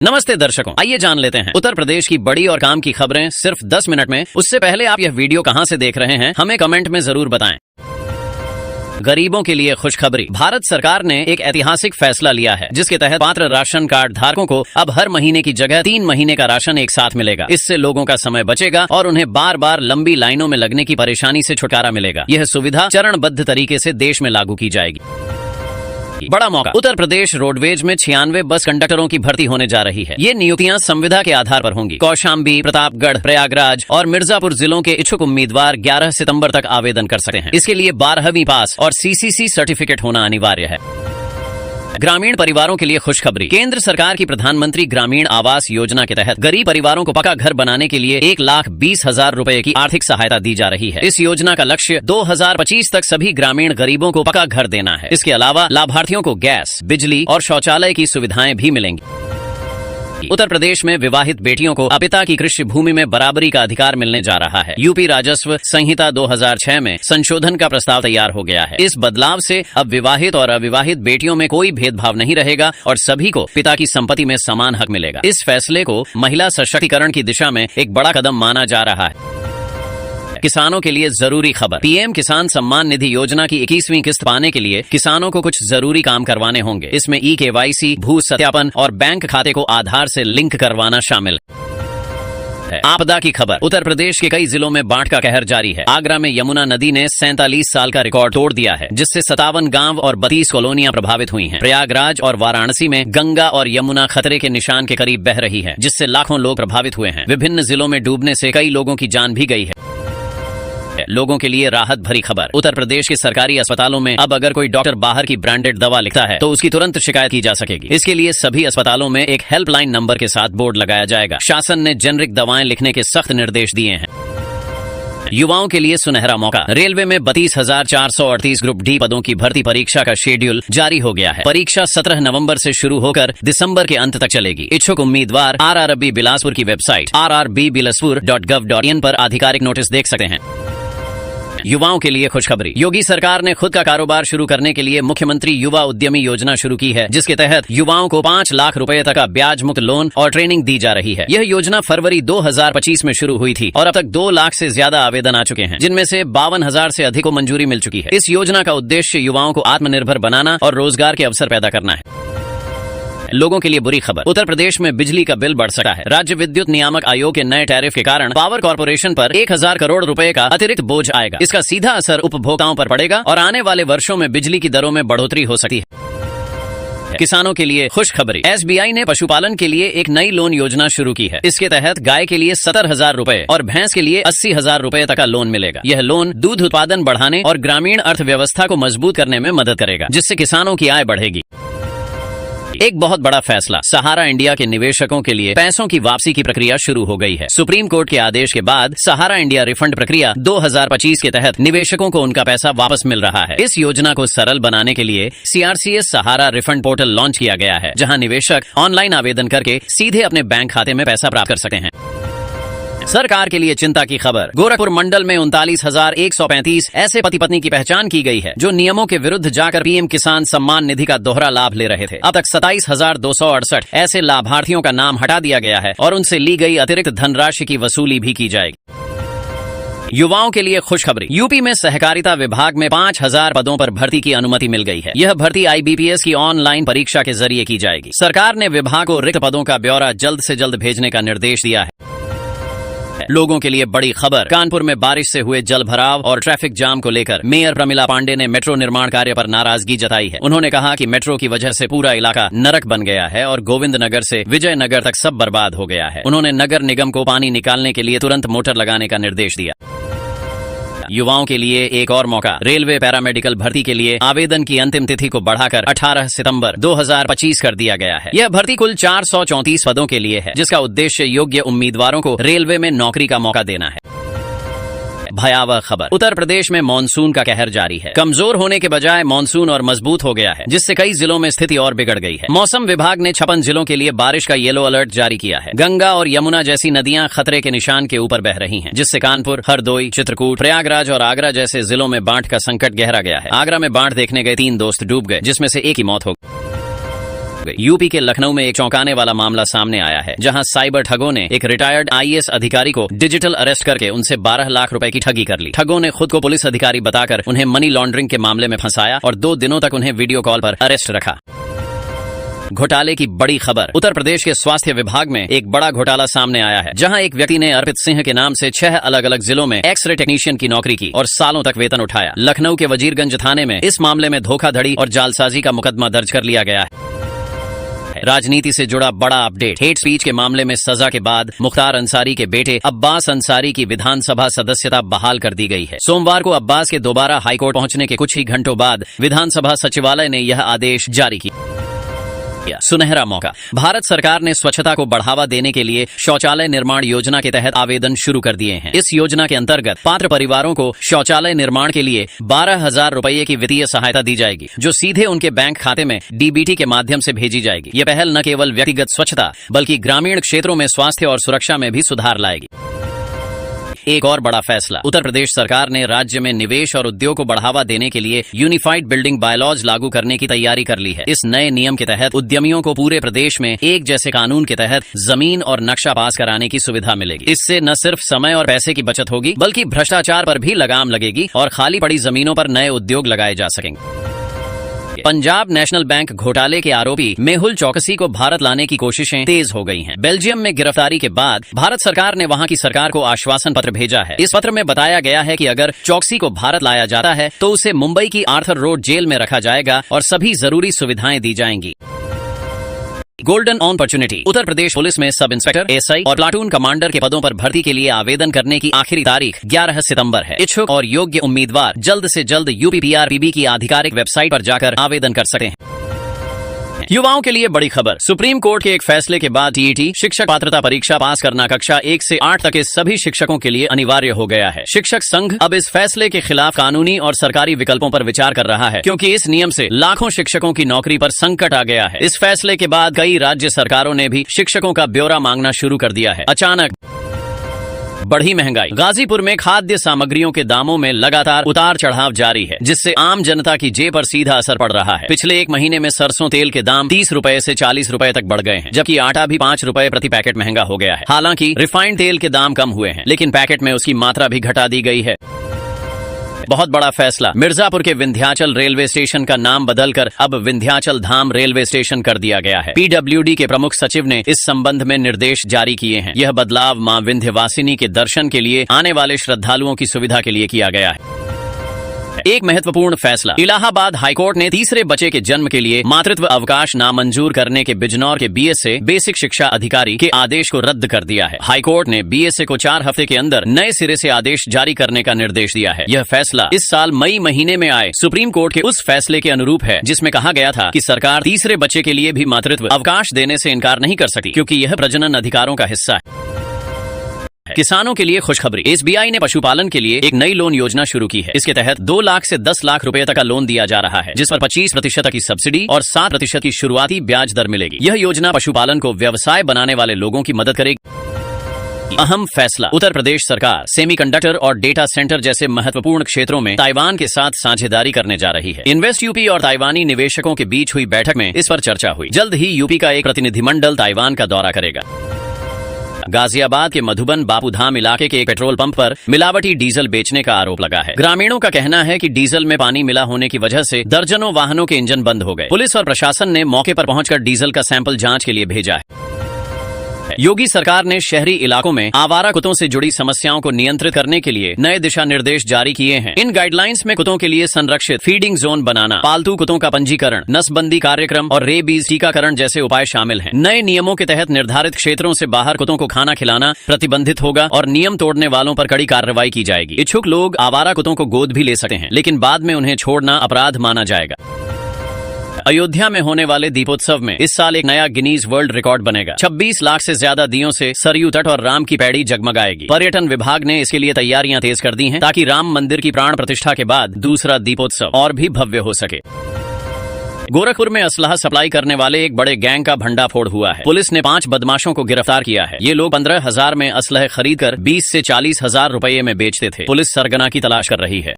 नमस्ते दर्शकों, आइए जान लेते हैं उत्तर प्रदेश की बड़ी और काम की खबरें सिर्फ 10 मिनट में। उससे पहले आप यह वीडियो कहां से देख रहे हैं हमें कमेंट में जरूर बताएं। गरीबों के लिए खुशखबरी। भारत सरकार ने एक ऐतिहासिक फैसला लिया है जिसके तहत पात्र राशन कार्ड धारकों को अब हर महीने की जगह 3 महीने का राशन एक साथ मिलेगा। इससे लोगों का समय बचेगा और उन्हें बार बार लंबी लाइनों में लगने की परेशानी से छुटकारा मिलेगा। यह सुविधा चरणबद्ध तरीके से देश में लागू की जाएगी। बड़ा मौका। उत्तर प्रदेश रोडवेज में 96 बस कंडक्टरों की भर्ती होने जा रही है। ये नियुक्तियां संविदा के आधार पर होंगी। कौशाम्बी, प्रतापगढ़, प्रयागराज और मिर्जापुर जिलों के इच्छुक उम्मीदवार 11 सितंबर तक आवेदन कर सकते हैं। इसके लिए 12वीं पास और CCC सर्टिफिकेट होना अनिवार्य है। ग्रामीण परिवारों के लिए खुशखबरी। केंद्र सरकार की प्रधानमंत्री ग्रामीण आवास योजना के तहत गरीब परिवारों को पक्का घर बनाने के लिए 1,20,000 रुपए की आर्थिक सहायता दी जा रही है। इस योजना का लक्ष्य 2025 तक सभी ग्रामीण गरीबों को पक्का घर देना है। इसके अलावा लाभार्थियों को गैस, बिजली और शौचालय की सुविधाएं भी मिलेंगी। उत्तर प्रदेश में विवाहित बेटियों को अपिता की कृषि भूमि में बराबरी का अधिकार मिलने जा रहा है। यूपी राजस्व संहिता 2006 में संशोधन का प्रस्ताव तैयार हो गया है। इस बदलाव से अब विवाहित और अविवाहित बेटियों में कोई भेदभाव नहीं रहेगा और सभी को पिता की संपत्ति में समान हक मिलेगा। इस फैसले को महिला सशक्तिकरण की दिशा में एक बड़ा कदम माना जा रहा है। किसानों के लिए जरूरी खबर। PM किसान सम्मान निधि योजना की 21वीं किस्त पाने के लिए किसानों को कुछ जरूरी काम करवाने होंगे। इसमें eKYC, भू सत्यापन और बैंक खाते को आधार से लिंक करवाना शामिल है। आपदा की खबर। उत्तर प्रदेश के कई जिलों में बाढ़ का कहर जारी है। आगरा में यमुना नदी ने 47 साल का रिकॉर्ड तोड़ दिया है, जिससे 57 गांव और 32 कॉलोनियां प्रभावित हुई हैं। प्रयागराज और वाराणसी में गंगा और यमुना खतरे के निशान के करीब बह रही है, जिससे लाखों लोग प्रभावित हुए हैं। विभिन्न जिलों में डूबने से कई लोगों की जान भी गई है। लोगों के लिए राहत भरी खबर। उत्तर प्रदेश के सरकारी अस्पतालों में अब अगर कोई डॉक्टर बाहर की ब्रांडेड दवा लिखता है तो उसकी तुरंत शिकायत की जा सकेगी। इसके लिए सभी अस्पतालों में एक हेल्पलाइन नंबर के साथ बोर्ड लगाया जाएगा। शासन ने जेनरिक दवाएं लिखने के सख्त निर्देश दिए हैं। युवाओं के लिए सुनहरा मौका। रेलवे में 32,438 ग्रुप डी पदों की भर्ती परीक्षा का शेड्यूल जारी हो गया है। परीक्षा 17 नवंबर से शुरू होकर दिसंबर के अंत तक चलेगी। इच्छुक उम्मीदवार RRB बिलासपुर की वेबसाइट rrbbilaspur.gov.in पर आधिकारिक नोटिस देख सकते हैं। युवाओं के लिए खुशखबरी। योगी सरकार ने खुद का कारोबार शुरू करने के लिए मुख्यमंत्री युवा उद्यमी योजना शुरू की है, जिसके तहत युवाओं को 5 लाख रुपए तक का ब्याज मुक्त लोन और ट्रेनिंग दी जा रही है। यह योजना फरवरी 2025 में शुरू हुई थी और अब तक 2 लाख से ज्यादा आवेदन आ चुके हैं, जिनमें से 52,000 से अधिक को मंजूरी मिल चुकी है। इस योजना का उद्देश्य युवाओं को आत्मनिर्भर बनाना और रोजगार के अवसर पैदा करना है। लोगों के लिए बुरी खबर। उत्तर प्रदेश में बिजली का बिल बढ़ सकता है। राज्य विद्युत नियामक आयोग के नए टैरिफ के कारण पावर कॉर्पोरेशन पर 1,000 करोड़ रुपए का अतिरिक्त बोझ आएगा। इसका सीधा असर उपभोक्ताओं पर पड़ेगा और आने वाले वर्षों में बिजली की दरों में बढ़ोतरी हो सकती है। किसानों के लिए खुशखबरी। SBI ने पशुपालन के लिए एक नई लोन योजना शुरू की है। इसके तहत गाय के लिए 70,000 रुपए और भैंस के लिए 80,000 रुपए तक का लोन मिलेगा। यह लोन दूध उत्पादन बढ़ाने और ग्रामीण अर्थव्यवस्था को मजबूत करने में मदद करेगा, जिससे किसानों की आय बढ़ेगी। एक बहुत बड़ा फैसला। सहारा इंडिया के निवेशकों के लिए पैसों की वापसी की प्रक्रिया शुरू हो गई है। सुप्रीम कोर्ट के आदेश के बाद सहारा इंडिया रिफंड प्रक्रिया 2025 के तहत निवेशकों को उनका पैसा वापस मिल रहा है। इस योजना को सरल बनाने के लिए CRCS सहारा रिफंड पोर्टल लॉन्च किया गया है, जहां निवेशक ऑनलाइन आवेदन करके सीधे अपने बैंक खाते में पैसा प्राप्त कर सकते हैं। सरकार के लिए चिंता की खबर। गोरखपुर मंडल में 39,135 ऐसे पति पत्नी की पहचान की गई है जो नियमों के विरुद्ध जाकर PM किसान सम्मान निधि का दोहरा लाभ ले रहे थे। अब तक 27,268 ऐसे लाभार्थियों का नाम हटा दिया गया है और उनसे ली गई अतिरिक्त धनराशि की वसूली भी की जाएगी। युवाओं के लिए खुशखबरी। यूपी में सहकारिता विभाग में 5,000 पदों पर भर्ती की अनुमति मिल गई है। यह भर्ती IBPS की ऑनलाइन परीक्षा के जरिए की जाएगी। सरकार ने विभाग को रिक्त पदों का ब्यौरा जल्द से जल्द भेजने का निर्देश दिया है। लोगों के लिए बड़ी खबर। कानपुर में बारिश से हुए जल भराव और ट्रैफिक जाम को लेकर मेयर प्रमिला पांडे ने मेट्रो निर्माण कार्य पर नाराजगी जताई है। उन्होंने कहा कि मेट्रो की वजह से पूरा इलाका नरक बन गया है और गोविंद नगर से विजयनगर तक सब बर्बाद हो गया है। उन्होंने नगर निगम को पानी निकालने के लिए तुरंत मोटर लगाने का निर्देश दिया। युवाओं के लिए एक और मौका। रेलवे पैरामेडिकल भर्ती के लिए आवेदन की अंतिम तिथि को बढ़ाकर 18 सितंबर 2025 कर दिया गया है। यह भर्ती कुल 434 पदों के लिए है, जिसका उद्देश्य योग्य उम्मीदवारों को रेलवे में नौकरी का मौका देना है। भयावह खबर। उत्तर प्रदेश में मानसून का कहर जारी है। कमजोर होने के बजाय मानसून और मजबूत हो गया है, जिससे कई जिलों में स्थिति और बिगड़ गई है। मौसम विभाग ने 56 जिलों के लिए बारिश का येलो अलर्ट जारी किया है। गंगा और यमुना जैसी नदियां खतरे के निशान के ऊपर बह रही हैं, जिससे कानपुर, हरदोई, चित्रकूट, प्रयागराज और आगरा जैसे जिलों में बाढ़ का संकट गहरा गया है। आगरा में बाढ़ देखने गए 3 दोस्त डूब गए, जिसमें से एक की मौत हो गई। यूपी के लखनऊ में एक चौंकाने वाला मामला सामने आया है, जहां साइबर ठगों ने एक रिटायर्ड आईएएस अधिकारी को डिजिटल अरेस्ट करके उनसे 12 लाख रुपए की ठगी कर ली। ठगों ने खुद को पुलिस अधिकारी बताकर उन्हें मनी लॉन्ड्रिंग के मामले में फंसाया और 2 दिनों तक उन्हें वीडियो कॉल पर अरेस्ट रखा। घोटाले की बड़ी खबर। उत्तर प्रदेश के स्वास्थ्य विभाग में एक बड़ा घोटाला सामने आया है, जहां एक व्यक्ति ने अर्पित सिंह के नाम से 6 अलग अलग जिलों में एक्सरे टेक्नीशियन की नौकरी की और सालों तक वेतन उठाया। लखनऊ के वजीरगंज थाने में इस मामले में धोखाधड़ी और जालसाजी का मुकदमा दर्ज कर लिया गया है। राजनीति से जुड़ा बड़ा अपडेट। हेट स्पीच के मामले में सजा के बाद मुख्तार अंसारी के बेटे अब्बास अंसारी की विधानसभा सदस्यता बहाल कर दी गई है। सोमवार को अब्बास के दोबारा हाईकोर्ट पहुंचने के कुछ ही घंटों बाद विधानसभा सचिवालय ने यह आदेश जारी किया। सुनहरा मौका। भारत सरकार ने स्वच्छता को बढ़ावा देने के लिए शौचालय निर्माण योजना के तहत आवेदन शुरू कर दिए हैं। इस योजना के अंतर्गत पात्र परिवारों को शौचालय निर्माण के लिए 12,000 रुपये की वित्तीय सहायता दी जाएगी, जो सीधे उनके बैंक खाते में डीबीटी के माध्यम से भेजी जाएगी। यह पहल न केवल व्यक्तिगत स्वच्छता बल्कि ग्रामीण क्षेत्रों में स्वास्थ्य और सुरक्षा में भी सुधार लाएगी। एक और बड़ा फैसला। उत्तर प्रदेश सरकार ने राज्य में निवेश और उद्योग को बढ़ावा देने के लिए यूनिफाइड बिल्डिंग बायलॉज लागू करने की तैयारी कर ली है। इस नए नियम के तहत उद्यमियों को पूरे प्रदेश में एक जैसे कानून के तहत जमीन और नक्शा पास कराने की सुविधा मिलेगी। इससे न सिर्फ समय और पैसे की बचत होगी, बल्कि भ्रष्टाचार पर भी लगाम लगेगी और खाली पड़ी जमीनों पर नए उद्योग लगाए जा सकेंगे। पंजाब नेशनल बैंक घोटाले के आरोपी मेहुल चौकसी को भारत लाने की कोशिशें तेज हो गई हैं। बेल्जियम में गिरफ्तारी के बाद भारत सरकार ने वहां की सरकार को आश्वासन पत्र भेजा है। इस पत्र में बताया गया है कि अगर चौकसी को भारत लाया जाता है तो उसे मुंबई की आर्थर रोड जेल में रखा जाएगा और सभी जरूरी सुविधाएं दी जाएंगी। Golden opportunity. Uttar Pradesh police में सब इंस्पेक्टर, एसआई और प्लाटून कमांडर के पदों पर भर्ती के लिए आवेदन करने की आखिरी तारीख 11 सितंबर है। इच्छुक और योग्य उम्मीदवार जल्द से जल्द यूपीपीआरपीबी की आधिकारिक वेबसाइट पर जाकर आवेदन कर सकते हैं। युवाओं के लिए बड़ी खबर। सुप्रीम कोर्ट के एक फैसले के बाद टीईटी शिक्षक पात्रता परीक्षा पास करना कक्षा 1 से 8 तक के सभी शिक्षकों के लिए अनिवार्य हो गया है। शिक्षक संघ अब इस फैसले के खिलाफ कानूनी और सरकारी विकल्पों पर विचार कर रहा है, क्योंकि इस नियम से लाखों शिक्षकों की नौकरी पर संकट आ गया है। इस फैसले के बाद कई राज्य सरकारों ने भी शिक्षकों का ब्यौरा मांगना शुरू कर दिया है। अचानक बढ़ी महंगाई। गाजीपुर में खाद्य सामग्रियों के दामों में लगातार उतार चढ़ाव जारी है, जिससे आम जनता की जेब पर सीधा असर पड़ रहा है। पिछले 1 महीने में सरसों तेल के दाम 30 रुपए से 40 रुपए तक बढ़ गए हैं, जबकि आटा भी 5 रुपए प्रति पैकेट महंगा हो गया है। हालांकि रिफाइंड तेल के दाम कम हुए हैं, लेकिन पैकेट में उसकी मात्रा भी घटा दी गई है। बहुत बड़ा फैसला। मिर्जापुर के विंध्याचल रेलवे स्टेशन का नाम बदलकर अब विंध्याचल धाम रेलवे स्टेशन कर दिया गया है। पीडब्ल्यूडी के प्रमुख सचिव ने इस संबंध में निर्देश जारी किए हैं। यह बदलाव मां विंध्यवासिनी के दर्शन के लिए आने वाले श्रद्धालुओं की सुविधा के लिए किया गया है। एक महत्वपूर्ण फैसला। इलाहाबाद हाईकोर्ट ने तीसरे बच्चे के जन्म के लिए मातृत्व अवकाश नामंजूर करने के बिजनौर के बीएसए बेसिक शिक्षा अधिकारी के आदेश को रद्द कर दिया है। हाईकोर्ट ने बीएसए को 4 हफ्ते के अंदर नए सिरे से आदेश जारी करने का निर्देश दिया है। यह फैसला इस साल मई महीने में आए सुप्रीम कोर्ट के उस फैसले के अनुरूप है, जिसमें कहा गया था कि सरकार तीसरे बच्चे के लिए भी मातृत्व अवकाश देने से इनकार नहीं कर सकती, क्योंकि यह प्रजनन अधिकारों का हिस्सा है। किसानों के लिए खुशखबरी। एसबीआई ने पशुपालन के लिए एक नई लोन योजना शुरू की है। इसके तहत 2 लाख से 10 लाख रुपए तक का लोन दिया जा रहा है, जिस पर 25% की सब्सिडी और 7% की शुरुआती ब्याज दर मिलेगी। यह योजना पशुपालन को व्यवसाय बनाने वाले लोगों की मदद करेगी। अहम फैसला। उत्तर प्रदेश सरकार सेमीकंडक्टर और डेटा सेंटर जैसे महत्वपूर्ण क्षेत्रों में ताइवान के साथ साझेदारी करने जा रही है। इन्वेस्ट यूपी और ताइवानी निवेशकों के बीच हुई बैठक में इस पर चर्चा हुई। जल्द ही यूपी का एक प्रतिनिधिमंडल ताइवान का दौरा करेगा। गाजियाबाद के मधुबन बापूधाम इलाके के एक पेट्रोल पंप पर मिलावटी डीजल बेचने का आरोप लगा है। ग्रामीणों का कहना है कि डीजल में पानी मिला होने की वजह से दर्जनों वाहनों के इंजन बंद हो गए। पुलिस और प्रशासन ने मौके पर पहुंचकर डीजल का सैंपल जांच के लिए भेजा है। योगी सरकार ने शहरी इलाकों में आवारा कुत्तों से जुड़ी समस्याओं को नियंत्रित करने के लिए नए दिशा निर्देश जारी किए हैं। इन गाइडलाइंस में कुत्तों के लिए संरक्षित फीडिंग जोन बनाना, पालतू कुत्तों का पंजीकरण, नसबंदी कार्यक्रम और रेबीज टीकाकरण जैसे उपाय शामिल हैं। नए नियमों के तहत निर्धारित क्षेत्रों से बाहर कुत्तों को खाना खिलाना प्रतिबंधित होगा और नियम तोड़ने वालों पर कड़ी कार्रवाई की जाएगी। इच्छुक लोग आवारा कुत्तों को गोद भी ले सकते हैं, लेकिन बाद में उन्हें छोड़ना अपराध माना जाएगा। अयोध्या में होने वाले दीपोत्सव में इस साल एक नया गिनीज वर्ल्ड रिकॉर्ड बनेगा। 26 लाख से ज्यादा दियों से सरयू तट और राम की पैड़ी जगमगाएगी। पर्यटन विभाग ने इसके लिए तैयारियां तेज कर दी हैं, ताकि राम मंदिर की प्राण प्रतिष्ठा के बाद दूसरा दीपोत्सव और भी भव्य हो सके। गोरखपुर में असलहा सप्लाई करने वाले एक बड़े गैंग का भंडाफोड़ हुआ है। पुलिस ने 5 बदमाशों को गिरफ्तार किया है। ये लोग 15,000 में असलहे खरीदकर 20 से 40 हजार रुपये में बेचते थे। पुलिस सरगना की तलाश कर रही है।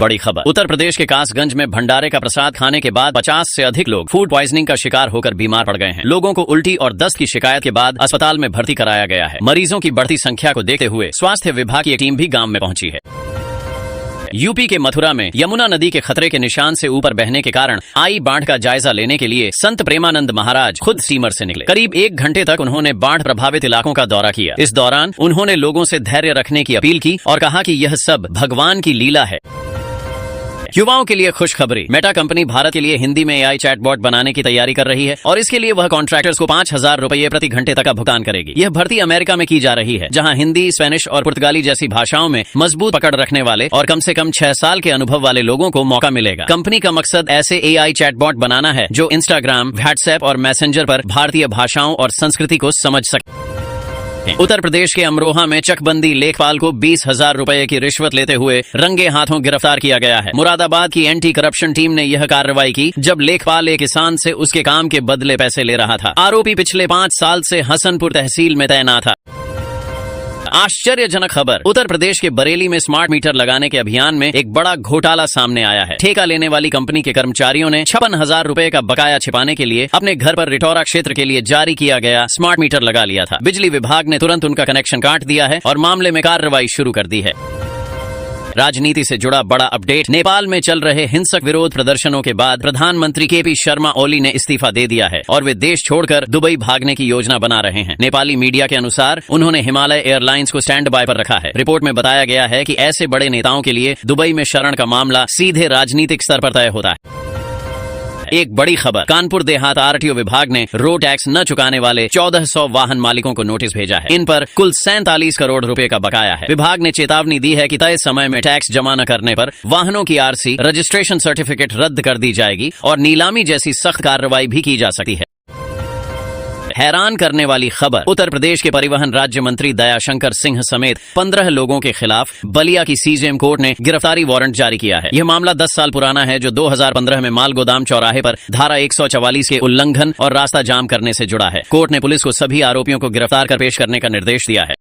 बड़ी खबर। उत्तर प्रदेश के कासगंज में भंडारे का प्रसाद खाने के बाद 50 से अधिक लोग फूड पॉइजनिंग का शिकार होकर बीमार पड़ गए हैं। लोगों को उल्टी और दस्त की शिकायत के बाद अस्पताल में भर्ती कराया गया है। मरीजों की बढ़ती संख्या को देखते हुए स्वास्थ्य विभाग की टीम भी गांव में पहुंची है। यूपी के मथुरा में यमुना नदी के खतरे के निशान से ऊपर बहने के कारण आई बाढ़ का जायजा लेने के लिए संत प्रेमानंद महाराज खुद स्टीमर से निकले। करीब 1 घंटे तक उन्होंने बाढ़ प्रभावित इलाकों का दौरा किया। इस दौरान उन्होंने लोगों से धैर्य रखने की अपील की और कहा कि यह सब भगवान की लीला है। युवाओं के लिए खुशखबरी। मेटा कंपनी भारत के लिए हिंदी में AI चैटबॉट बनाने की तैयारी कर रही है और इसके लिए वह कॉन्ट्रैक्टर्स को 5,000 रुपये प्रति घंटे तक का भुगतान करेगी। यह भर्ती अमेरिका में की जा रही है, जहां हिंदी, स्पेनिश और पुर्तगाली जैसी भाषाओं में मजबूत पकड़ रखने वाले और कम से कम 6 साल के अनुभव वाले लोगों को मौका मिलेगा। कंपनी का मकसद ऐसे AI चैटबॉट बनाना है जो इंस्टाग्राम, व्हाट्सएप और मैसेंजर पर भारतीय भाषाओं और संस्कृति को समझ सके। उत्तर प्रदेश के अमरोहा में चकबंदी लेखपाल को 20,000 रुपए की रिश्वत लेते हुए रंगे हाथों गिरफ्तार किया गया है। मुरादाबाद की एंटी करप्शन टीम ने यह कार्रवाई की जब लेखपाल एक किसान से उसके काम के बदले पैसे ले रहा था। आरोपी पिछले 5 साल से हसनपुर तहसील में तैनात था। आश्चर्यजनक खबर। उत्तर प्रदेश के बरेली में स्मार्ट मीटर लगाने के अभियान में एक बड़ा घोटाला सामने आया है। ठेका लेने वाली कंपनी के कर्मचारियों ने 56,000 रुपए का बकाया छिपाने के लिए अपने घर पर रिटोरा क्षेत्र के लिए जारी किया गया स्मार्ट मीटर लगा लिया था। बिजली विभाग ने तुरंत उनका कनेक्शन काट दिया है और मामले में कार्रवाई शुरू कर दी है। राजनीति से जुड़ा बड़ा अपडेट। नेपाल में चल रहे हिंसक विरोध प्रदर्शनों के बाद प्रधानमंत्री KP शर्मा ओली ने इस्तीफा दे दिया है और वे देश छोड़कर दुबई भागने की योजना बना रहे हैं। नेपाली मीडिया के अनुसार उन्होंने हिमालय एयरलाइंस को स्टैंड बाय पर रखा है। रिपोर्ट में बताया गया है कि ऐसे बड़े नेताओं के लिए दुबई में शरण का मामला सीधे राजनीतिक स्तर पर तय होता है। एक बड़ी खबर। कानपुर देहात RTO विभाग ने रोड टैक्स न चुकाने वाले 1400 वाहन मालिकों को नोटिस भेजा है। इन पर कुल 47 करोड़ रुपए का बकाया है। विभाग ने चेतावनी दी है कि तय समय में टैक्स जमा न करने पर वाहनों की RC, रजिस्ट्रेशन सर्टिफिकेट रद्द कर दी जाएगी और नीलामी जैसी सख्त कार्रवाई भी की जा सकती है। हैरान करने वाली खबर। उत्तर प्रदेश के परिवहन राज्य मंत्री दयाशंकर सिंह समेत 15 लोगों के खिलाफ बलिया की CJM कोर्ट ने गिरफ्तारी वारंट जारी किया है। यह मामला 10 साल पुराना है, जो 2015 में माल गोदाम चौराहे पर धारा 144 के उल्लंघन और रास्ता जाम करने से जुड़ा है। कोर्ट ने पुलिस को सभी आरोपियों को गिरफ्तार कर पेश करने का निर्देश दिया है।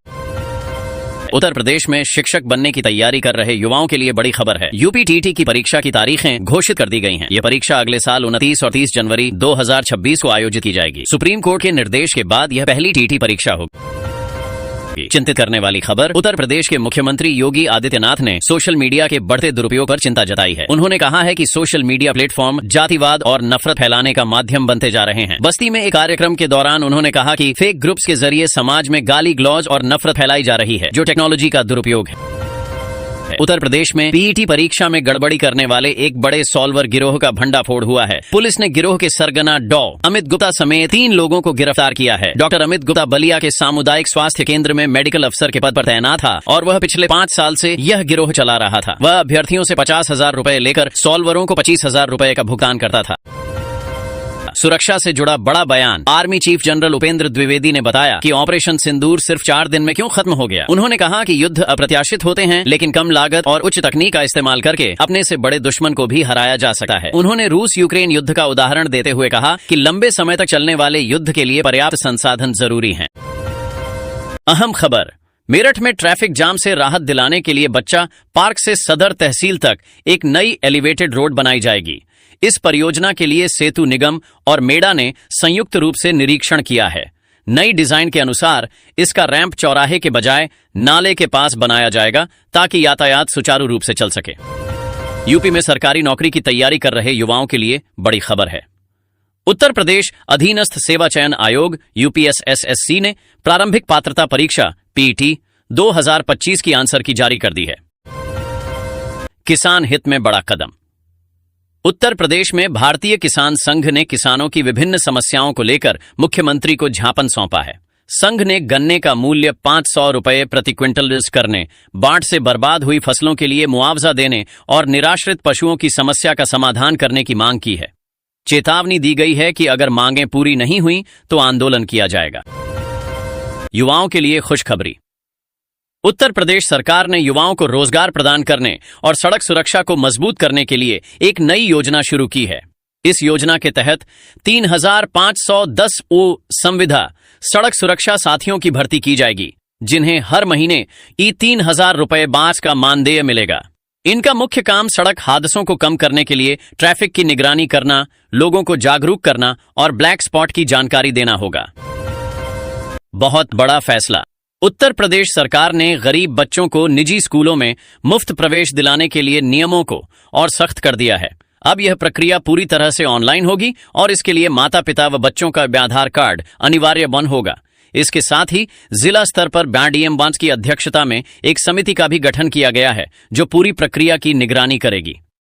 उत्तर प्रदेश में शिक्षक बनने की तैयारी कर रहे युवाओं के लिए बड़ी खबर है। UPTT की परीक्षा की तारीखें घोषित कर दी गई हैं। ये परीक्षा अगले साल 29 और 30 जनवरी 2026 को आयोजित की जाएगी। सुप्रीम कोर्ट के निर्देश के बाद यह पहली TT परीक्षा होगी। चिंतित करने वाली खबर। उत्तर प्रदेश के मुख्यमंत्री योगी आदित्यनाथ ने सोशल मीडिया के बढ़ते दुरुपयोग पर चिंता जताई है। उन्होंने कहा है कि सोशल मीडिया प्लेटफॉर्म जातिवाद और नफरत फैलाने का माध्यम बनते जा रहे हैं। बस्ती में एक कार्यक्रम के दौरान उन्होंने कहा कि फेक ग्रुप्स के जरिए समाज में गाली ग्लौज और नफरत फैलाई जा रही है, जो टेक्नोलॉजी का दुरुपयोग है। उत्तर प्रदेश में PET परीक्षा में गड़बड़ी करने वाले एक बड़े सॉल्वर गिरोह का भंडाफोड़ हुआ है। पुलिस ने गिरोह के सरगना डॉ अमित गुप्ता समेत 3 लोगों को गिरफ्तार किया है। डॉक्टर अमित गुप्ता बलिया के सामुदायिक स्वास्थ्य केंद्र में मेडिकल अफसर के पद पर तैनात था और वह पिछले 5 साल से यह गिरोह चला रहा था। वह अभ्यर्थियों से 50,000 रुपए लेकर सॉल्वरों को 25,000 रुपए का भुगतान करता था। सुरक्षा से जुड़ा बड़ा बयान। Army chief general Upendra Dwivedi ने बताया कि ऑपरेशन सिंदूर सिर्फ 4 दिन में क्यों खत्म हो गया। उन्होंने कहा कि युद्ध अप्रत्याशित होते हैं, लेकिन कम लागत और उच्च तकनीक का इस्तेमाल करके अपने से बड़े दुश्मन को भी हराया जा सकता है। उन्होंने रूस यूक्रेन युद्ध का उदाहरण देते हुए कहा कि लंबे समय तक चलने वाले युद्ध के लिए पर्याप्त संसाधन जरूरी हैं। अहम खबर। मेरठ में ट्रैफिक जाम से राहत दिलाने के लिए बच्चा पार्क से सदर तहसील तक एक नई एलिवेटेड रोड बनाई जाएगी। इस परियोजना के लिए सेतु निगम और मेडा ने संयुक्त रूप से निरीक्षण किया है। नई डिजाइन के अनुसार इसका रैंप चौराहे के बजाय नाले के पास बनाया जाएगा ताकि यातायात सुचारू रूप से चल सके। यूपी में सरकारी नौकरी की तैयारी कर रहे युवाओं के लिए बड़ी खबर है। उत्तर प्रदेश अधीनस्थ सेवा चयन आयोग UPSSSC ने प्रारंभिक पात्रता परीक्षा PET 2025 की आंसर की जारी कर दी है। किसान हित में बड़ा कदम। उत्तर प्रदेश में भारतीय किसान संघ ने किसानों की विभिन्न समस्याओं को लेकर मुख्यमंत्री को ज्ञापन सौंपा है। संघ ने गन्ने का मूल्य 500 रुपए प्रति क्विंटल करने, बाढ़ से बर्बाद हुई फसलों के लिए मुआवजा देने और निराश्रित पशुओं की समस्या का समाधान करने की मांग की है। चेतावनी दी गई है कि अगर मांगें पूरी नहीं हुई तो आंदोलन किया जाएगा। युवाओं के लिए खुशखबरी। उत्तर प्रदेश सरकार ने युवाओं को रोजगार प्रदान करने और सड़क सुरक्षा को मजबूत करने के लिए एक नई योजना शुरू की है। इस योजना के तहत 3,510 संविदा सड़क सुरक्षा साथियों की भर्ती की जाएगी, जिन्हें हर महीने 3,000 रुपए बास का मानदेय मिलेगा। इनका मुख्य काम सड़क हादसों को कम करने के लिए ट्रैफिक की निगरानी करना, लोगों को जागरूक करना और ब्लैक स्पॉट की जानकारी देना होगा। बहुत बड़ा फैसला। उत्तर प्रदेश सरकार ने गरीब बच्चों को निजी स्कूलों में मुफ्त प्रवेश दिलाने के लिए नियमों को और सख्त कर दिया है। अब यह प्रक्रिया पूरी तरह से ऑनलाइन होगी और इसके लिए माता पिता व बच्चों का आधार कार्ड अनिवार्य बन होगा। इसके साथ ही जिला स्तर पर डीएम की अध्यक्षता में एक समिति का भी गठन किया गया है जो पूरी प्रक्रिया की निगरानी करेगी।